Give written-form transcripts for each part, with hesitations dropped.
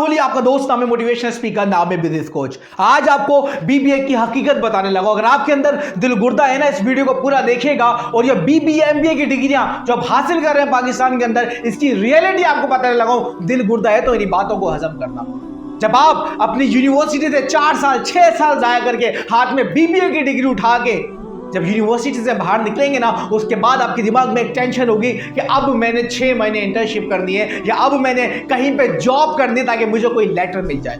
बोलिए, आपका दोस्त नाम है मोटिवेशनल स्पीकर, नाम है बिजनेस कोच। आज आपको बीबीए की हकीकत बताने लगा। अगर आपके अंदर दिल गुर्दा है ना, इस वीडियो को पूरा देखिएगा और ये बीबीए एमबीए की डिग्रियां जो आप हासिल कर रहे हैं पाकिस्तान के अंदर, इसकी रियलिटी आपको बताने लगा। दिल गुर्दा है तो इन्हीं बातों को हजम करना। जब आप अपनी यूनिवर्सिटी से 4 साल 6 साल जाया करके हाथ में बीबीए की डिग्री उठा के जब यूनिवर्सिटी से बाहर निकलेंगे ना, उसके बाद आपके दिमाग में एक टेंशन होगी कि अब मैंने 6 महीने इंटर्नशिप करनी है या अब मैंने कहीं पे जॉब करनी है ताकि मुझे कोई लेटर मिल जाए।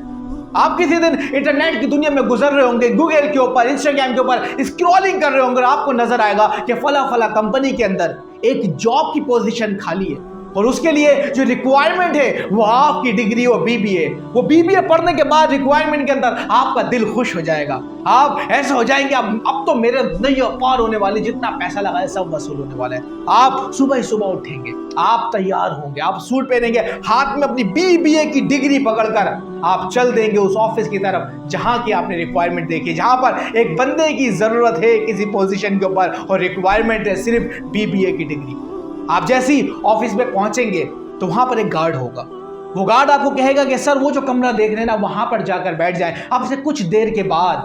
आप किसी दिन इंटरनेट की दुनिया में गुजर रहे होंगे, गूगल के ऊपर, इंस्टाग्राम के ऊपर स्क्रॉलिंग कर रहे होंगे और आपको नजर आएगा कि फला फला कंपनी के अंदर एक जॉब की पोजीशन खाली है और उसके लिए जो रिक्वायरमेंट है वो आपकी डिग्री और बीबीए। वो बीबीए पढ़ने के बाद रिक्वायरमेंट के अंदर आपका दिल खुश हो जाएगा। आप ऐसे हो जाएंगे, अब तो मेरे नैया पार होने वाली, जितना पैसा लगा है सब वसूल होने वाला है। आप सुबह ही सुबह उठेंगे, आप तैयार होंगे, आप सूट पहनेंगे, हाथ में अपनी बीबीए की डिग्री पकड़कर आप चल देंगे उस ऑफिस की तरफ जहां की आपने रिक्वायरमेंट देखी, जहां पर एक बंदे की जरूरत है किसी पोजीशन के ऊपर और रिक्वायरमेंट है सिर्फ बीबीए की डिग्री। आप जैसे ही ऑफिस में पहुंचेंगे तो वहां पर एक गार्ड होगा। वो गार्ड आपको कहेगा कि सर वो जो कमरा देख रहे हैं ना, वहां पर जाकर बैठ जाएं। आपसे कुछ देर के बाद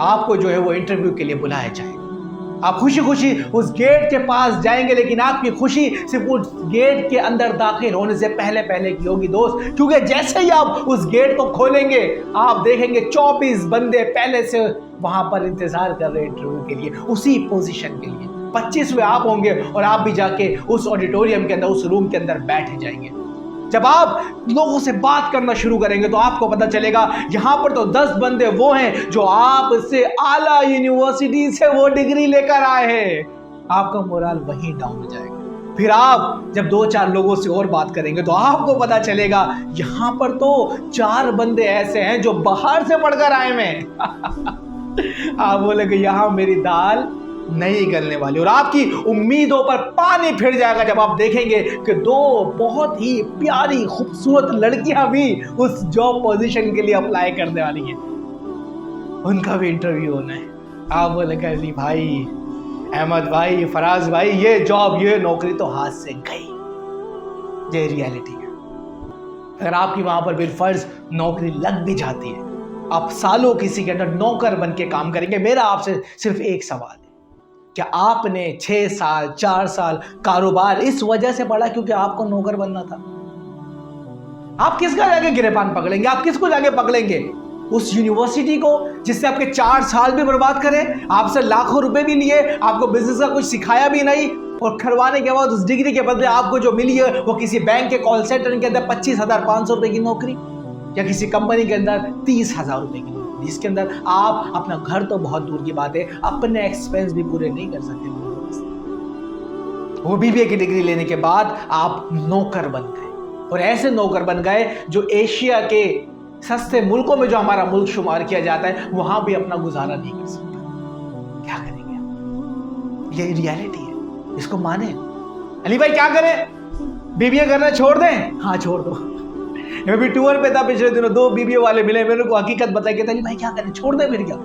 आपको जो है वो इंटरव्यू के लिए बुलाया जाएगा। आप खुशी खुशी उस गेट के पास जाएंगे, लेकिन आपकी खुशी सिर्फ उस गेट के अंदर दाखिल होने से पहले पहले की होगी दोस्त, क्योंकि जैसे ही आप उस गेट को खोलेंगे आप देखेंगे 24 बंदे पहले से वहां पर इंतजार कर रहे हैं इंटरव्यू के लिए, उसी पोजीशन के लिए। 25वें आप होंगे और आप भी जाके उस ऑडिटोरियम के अंदर, उस रूम के अंदर बैठ जाएंगे। जब आप लोगों से बात करना शुरू करेंगे तो आपको पता चलेगा यहां पर तो 10 बंदे वो हैं जो आपसे आला यूनिवर्सिटी से वो डिग्री लेकर आए हैं। आपका मोरल वहीं डाउन हो जाएगा। फिर आप जब 2-4 लोगों से और बात करेंगे तो आपको पता चलेगा यहां पर तो 4 बंदे ऐसे हैं जो बाहर से पढ़कर आए हैं। आप बोलेंगे यहां मेरी दाल नहीं गलने वाली और आपकी उम्मीदों पर पानी फिर जाएगा जब आप देखेंगे कि 2 बहुत ही प्यारी खूबसूरत लड़कियां भी उस जॉब पोजीशन के लिए अप्लाई करने वाली हैं। उनका भी इंटरव्यू होना है। आप बोलेंगे अली भाई, अहमद भाई, फराज भाई, ये जॉब, ये नौकरी तो हाथ से गई। ये रियलिटी है। अगर आपकी वहां पर बिलफर्ज नौकरी लग भी जाती है, आप सालों किसी के अंदर नौकर बन के काम करेंगे। मेरा आपसे सिर्फ एक सवाल है, क्या आपने 6 साल 4 साल कारोबार इस वजह से पढ़ा क्योंकि आपको नौकर बनना था? आप किसका जाके गिरेबान पकड़ेंगे? आप किसको जाके पकड़ेंगे? उस यूनिवर्सिटी को जिससे आपके 4 साल भी बर्बाद करे, आपसे लाखों रुपए भी लिए, आपको बिजनेस का कुछ सिखाया भी नहीं और करवाने के बाद उस डिग्री के बदले आपको जो मिली है वो किसी बैंक के कॉल सेंटर के अंदर 25,500 रुपए की नौकरी या किसी कंपनी के अंदर 30,000 रुपए की, जिसके अंदर आप अपना घर तो बहुत दूर की बात है, अपने एक्सपेंस भी पूरे नहीं कर सकते। वो बीबीए की डिग्री लेने के बाद आप नौकर बन गए और ऐसे नौकर बन गए जो एशिया के सस्ते मुल्कों में जो हमारा मुल्क शुमार किया जाता है वहां भी अपना गुजारा नहीं कर सकता। क्या करेंगे? ये रियलिटी है, इसको माने। अली भाई क्या करें? बीबीए करना छोड़ दें? हाँ छोड़ दो। मैं भी टूर पे था पिछले दिनों, 2 बीबीए वाले मिले, मेरे को हकीकत बताई कि भाई क्या करें, छोड़ दे फिर क्या?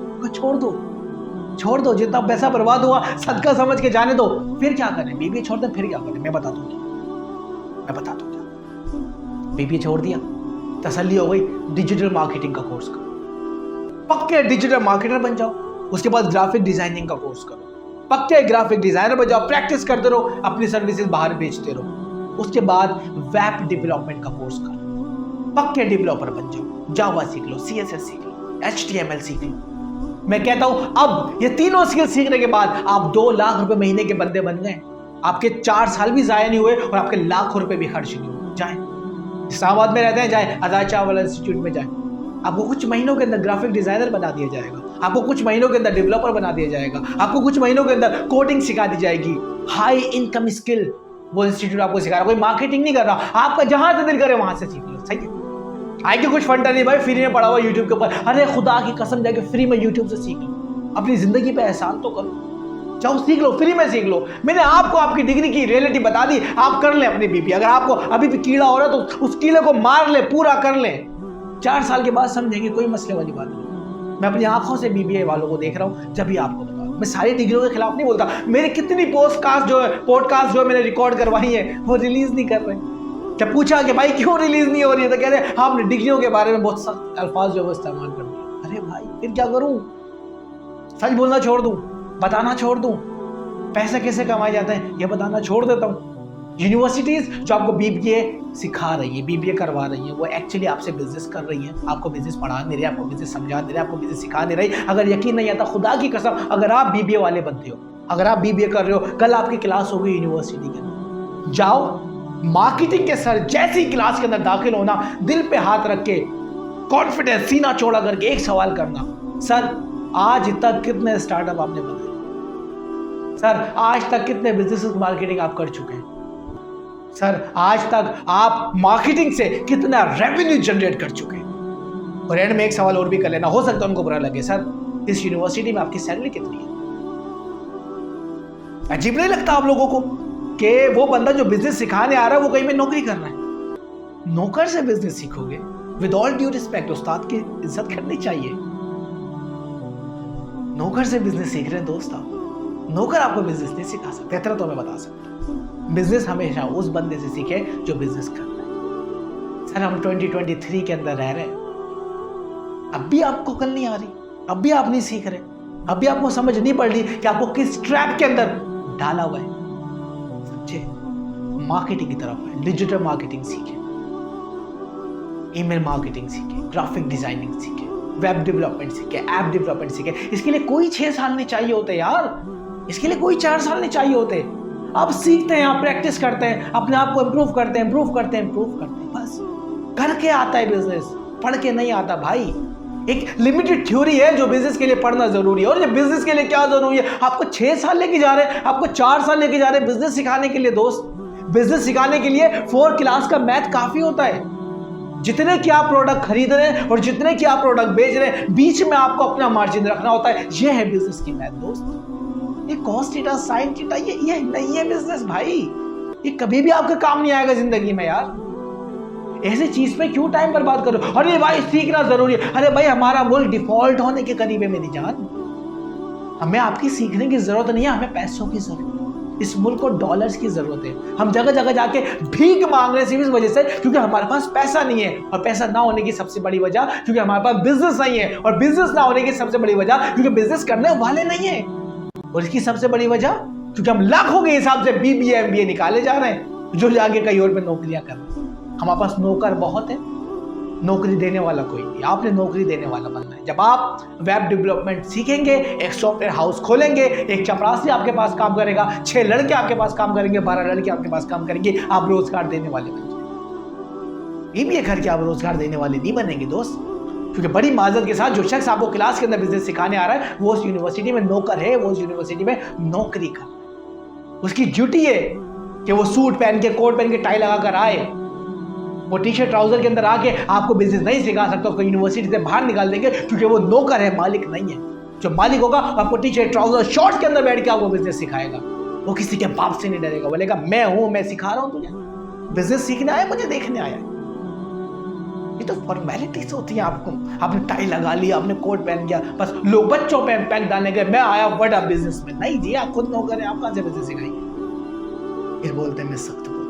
छोड़ दो, जितना पैसा बर्बाद हुआ सदका समझ के जाने दो। फिर क्या करें? बीबीए छोड़ दे, फिर क्या करें? मैं बता दूं क्या। बीबीए छोड़ दिया, तसल्ली हो गई, डिजिटल मार्केटिंग का कोर्स करो, पक्के डिजिटल मार्केटर बन जाओ। उसके बाद ग्राफिक डिजाइनिंग का कोर्स करो, पक्के ग्राफिक डिजाइनर बन जाओ, प्रैक्टिस करते रहो, अपनी सर्विसेज बाहर बेचते रहो। उसके बाद वेब डेवलपमेंट का कोर्स करो, पक्के डेवलपर बन जाओ, जावा सीख लो, सीएसएस सीख लो, एचटीएमएल सीख लो। मैं कहता हूं अब ये तीनों स्किल सीखने के बाद आप 2 लाख रुपए महीने के बंदे बन गए। आपके 4 साल भी जाया नहीं हुए और आपके लाखों रुपए भी खर्च नहीं हुए। जाए इस्लामाबाद में रहते हैं, जाए आजाद चावला इंस्टीट्यूट में जाए, आपको कुछ महीनों के अंदर ग्राफिक डिजाइनर बना दिया जाएगा, आपको कुछ महीनों के अंदर डेवलपर बना दिया जाएगा, आपको कुछ महीनों के अंदर कोडिंग सिखा दी जाएगी। हाई इनकम स्किल वो इंस्टीट्यूट आपको सिखा रहा, कोई मार्केटिंग नहीं कर रहा, आपका जहां से दिल करे वहां से सीख लो। सही है, आगे कुछ फंडा नहीं भाई, फ्री में पढ़ा हुआ यूट्यूब के ऊपर। अरे खुदा की कसम जाके फ्री में यूट्यूब से सीख लो, अपनी जिंदगी पे एहसान तो करो, जाओ सीख लो, फ्री में सीख लो। मैंने आपको आपकी डिग्री की रियलिटी बता दी, आप कर ले अपनी बीबीए। अगर आपको अभी भी कीड़ा हो रहा है तो उस कीड़े को मार ले, पूरा कर ले। 4 साल के बाद समझेंगे, कोई मसले वाली बात नहीं। मैं अपनी आंखों से बीबीए वालों को देख रहा हूं, जब भी आपको बता। मैं सारी डिग्रियों के खिलाफ नहीं बोलता, मेरे कितनी पॉडकास्ट जो मैंने रिकॉर्ड करवाई है वो रिलीज नहीं कर रहे। जब पूछा कि भाई क्यों रिलीज नहीं हो रही है तो कहते हैं आपने डिग्रियों के बारे में बहुत सख्त अल्फाज जो है इस्तेमाल कर दिए। अरे भाई फिर क्या करूं? सच बोलना छोड़ दूं? बताना छोड़ दूं? पैसे कैसे कमाए जाते हैं ये बताना छोड़ देता हूं? यूनिवर्सिटीज जो आपको बीबीए सिखा रही है, बीबीए करवा रही है, वो एक्चुअली आपसे बिजनेस कर रही है। आपको बिजनेस पढ़ा नहीं रही, आपको बिजनेस समझा नहीं रही, आपको बिजनेस सिखा नहीं रही। अगर यकीन नहीं आता, खुदा की कसम, अगर आप बीबीए वाले बनते हो, अगर आप बीबीए कर रहे हो, कल आपकी क्लास होगी यूनिवर्सिटी के अंदर, जाओ मार्केटिंग के सर जैसी क्लास के अंदर दाखिल होना, दिल पे हाथ रख के कॉन्फिडेंस सीना चौड़ा करके एक सवाल करना, सर आज तक कितने स्टार्टअप आपने बनाए? सर आज तक कितने बिजनेस मार्केटिंग आप कर चुके हैं? सर आज तक आप मार्केटिंग से कितना रेवेन्यू जनरेट कर चुके हैं? और एंड में एक सवाल और भी कर लेना, हो सकता है उनको बुरा लगे, सर इस यूनिवर्सिटी में आपकी सैलरी कितनी है? अजीब नहीं लगता आप लोगों को कि वो बंदा जो बिजनेस सिखाने आ रहा है वो कहीं में नौकरी कर रहा है? नौकर से बिजनेस सीखोगे? विद ऑल ड्यू रिस्पेक्ट, उस्ताद की इज्जत करनी चाहिए। नौकर से बिजनेस सीख रहे हैं दोस्त आप, नौकर आपको बिजनेस नहीं सिखा सकते। इतना तो मैं बता सकता हूं, बिजनेस हमेशा उस बंदे से सीखे जो बिजनेस कर रहा है। सर हम 2023 के अंदर रह रहे हैं, अब भी आपको कल नहीं आ रही, अब भी आप नहीं सीख रहे, अब भी आपको समझ नहीं पड़ रही कि आपको किस ट्रैप के अंदर डाला हुआ है। समझे? मार्केटिंग की तरफ है, डिजिटल मार्केटिंग सीखे, ईमेल मार्केटिंग सीखे, ग्राफिक डिजाइनिंग सीखे, वेब डेवलपमेंट सीखे, ऐप डेवलपमेंट सीखे। इसके लिए कोई 6 साल नहीं चाहिए होते यार, इसके लिए कोई 4 साल नहीं चाहिए होते। आप सीखते हैं, आप प्रैक्टिस करते हैं, अपने आप को इम्प्रूव करते हैं, इम्प्रूव करते हैं, इम्प्रूव करते हैं, बस करके आता है बिजनेस, पढ़ के नहीं आता भाई। एक लिमिटेड थ्योरी है जो बिजनेस के लिए पढ़ना जरूरी है, और ये बिजनेस के लिए क्या जरूरी है? आपको 6 साल लेके जा रहे हैं, आपको 4 साल लेके जा रहे हैं बिजनेस सिखाने के लिए। दोस्त, बिजनेस सिखाने के लिए 4 क्लास का मैथ काफी होता है। जितने की आप प्रोडक्ट खरीद रहे हैं और जितने की आप प्रोडक्ट बेच रहे हैं, बीच में आपको अपना मार्जिन रखना होता है। ये है बिजनेस की मैथ दोस्त। ये कॉस्ट थीटा, साइन थीटा, ये नहीं है बिजनेस भाई। ये कभी भी आपके काम नहीं आएगा जिंदगी में यार। ऐसी चीज पे क्यों टाइम बर्बाद करो? अरे भाई सीखना जरूरी है। अरे भाई हमारा मुल्क डिफॉल्ट होने के करीब है मेरी जान। हमें आपकी सीखने की जरूरत नहीं है, हमें पैसों की जरूरत है। इस मुल्क को डॉलर्स की जरूरत है। हम जगह जगह जाके भीख मांग रहे हैं सिर्फ इस वजह से क्योंकि हमारे पास पैसा नहीं है, और पैसा ना होने की सबसे बड़ी वजह क्योंकि हमारे पास बिजनेस नहीं है, और बिजनेस ना होने की सबसे बड़ी वजह क्योंकि बिजनेस करने वाले नहीं है, और इसकी सबसे बड़ी वजह क्योंकि हम लाखों के हिसाब से बीबीए एमबीए निकाले जा रहे हैं जो जाके कहीं और पे नौकरियां कर रहे हैं। हमारे पास नौकर बहुत है, नौकरी देने वाला कोई नहीं। आपने नौकरी देने वाला बनना है। जब आप वेब डेवलपमेंट सीखेंगे, एक सॉफ्टवेयर हाउस खोलेंगे, एक चपरासी आपके पास काम करेगा, 6 लड़के आपके पास काम करेंगे, 12 लड़के आपके पास काम करेंगे, आप रोजगार देने वाले बन जाएंगे। बीबीए करके आप रोजगार देने वाले नहीं बनेंगे दोस्त, क्योंकि बड़ी माजरत के साथ जो शख्स आपको क्लास के अंदर बिजनेस सिखाने आ रहा है वो उस यूनिवर्सिटी में नौकर है, वो उस यूनिवर्सिटी में नौकरी कर। उसकी ड्यूटी है कि वो सूट पहन के, कोट पहन के, टाई लगा कर आए। वो टी शर्ट ट्राउजर के अंदर आके आपको बिजनेस नहीं सिखा सकता, उसको यूनिवर्सिटी से बाहर निकाल देंगे क्योंकि वो नौकर है, मालिक नहीं है। जो मालिक होगा आपको टी शर्ट ट्राउजर शॉर्ट्स के अंदर बैठ के आपको बिजनेस सिखाएगा। वो किसी के बाप से नहीं डरेगा, बोलेगा मैं हूं, मैं सिखा रहा हूं तुझे। बिजनेस सीखने आया, मुझे देखने आया। ये तो फॉर्मेलिटीज होती है। आपने टाई लगा लिया, आपने कोट पहन किया, बस लोग बच्चों पे पैक डालने गए, मैं आया बड़ा बिजनेस में। नहीं जी, आप खुद नौकर है, आप कहां से बिजनेस सिखाएंगे? फिर बोलते हैं मैं सख्त बोलता हूं।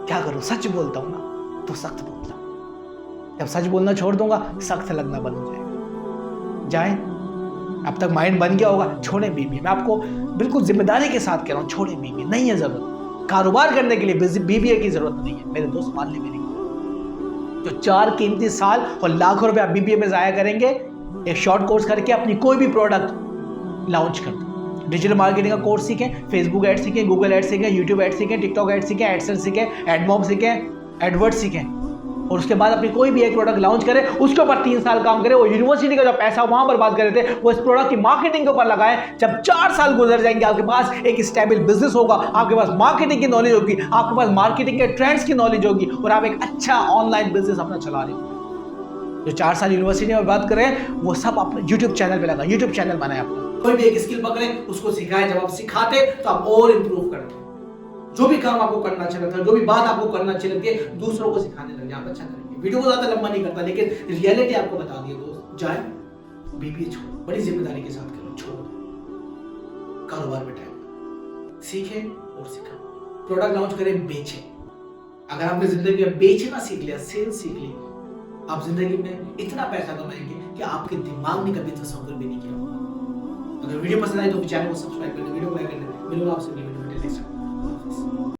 क्या करूं? सच बोलता हूं ना तो सख्त बोलता हूं। जब सच बोलना छोड़ दूंगा सख्त लगना बंद हो जाएगा। जाए, अब तक माइंड बन गया होगा, छोड़े बीबीए। मैं आपको बिल्कुल जिम्मेदारी के साथ कह रहा हूं, छोड़े बीबीए, नहीं है जरूरत। कारोबार करने के लिए बीबीए की जरूरत नहीं है मेरे दोस्त, मान ले मेरी। जो 4 कीमती साल और लाखों रुपए आप बीबीए में जाया करेंगे, एक शॉर्ट कोर्स करके अपनी कोई भी प्रोडक्ट लॉन्च कर दो। डिजिटल मार्केटिंग का कोर्स सीखें, फेसबुक एड सीखें, गूगल एड सीखें, यूट्यूब एड सीखें, टिकटॉक एड सीखें, एडसेंस सीखें, एडमॉब सीखें, एडवर्ड्स सीखें, और उसके बाद अपनी कोई भी एक प्रोडक्ट लॉन्च करें, उसके ऊपर 3 साल काम करें। वो यूनिवर्सिटी का जो पैसा वहां बर्बाद कर रहे थे वो इस प्रोडक्ट की मार्केटिंग के ऊपर लगाएं। जब 4 साल गुजर जाएंगे, आपके पास एक स्टेबल बिजनेस होगा, आपके पास मार्केटिंग की नॉलेज होगी, आपके पास मार्केटिंग के ट्रेंड्स की नॉलेज होगी, और आप एक अच्छा ऑनलाइन बिजनेस अपना चला रहे हो। जो 4 साल यूनिवर्सिटी में बात करें वो सब अपने यूट्यूब चैनल पे लगाएं, यूट्यूब चैनल बनाए अपना। कोई भी एक स्किल पकड़ें, उसको सिखाएं। जब आप सिखाते तो आप और इंप्रूव करते। जो भी काम आपको करना अच्छा लगता है, जो भी बात आपको करना अच्छी लगती है, दूसरों को सिखाने लगे, आप अच्छा करेंगे। वीडियो को ज्यादा लंबा नहीं करता, लेकिन रियलिटी आपको बता दिया दोस्त। जाए, बीबीए छोड़ो, बड़ी जिम्मेदारी के साथ करो, छोड़ो। कारोबार में टाइम सीखें और सिखाओ, प्रोडक्ट लॉन्च करें, बेचें, अगर आपने जिंदगी में बेचना सीख लिया, सेल्स सीख ली, आप जिंदगी में इतना पैसा कमाएंगे कि आपके दिमाग ने कभी तस्वीर भी नहीं किया। अगर वीडियो पसंद आए तो चैनल को सब्सक्राइब कर दें, वीडियो को लाइक कर दें। मिलूंगा आपसे नेक्स्ट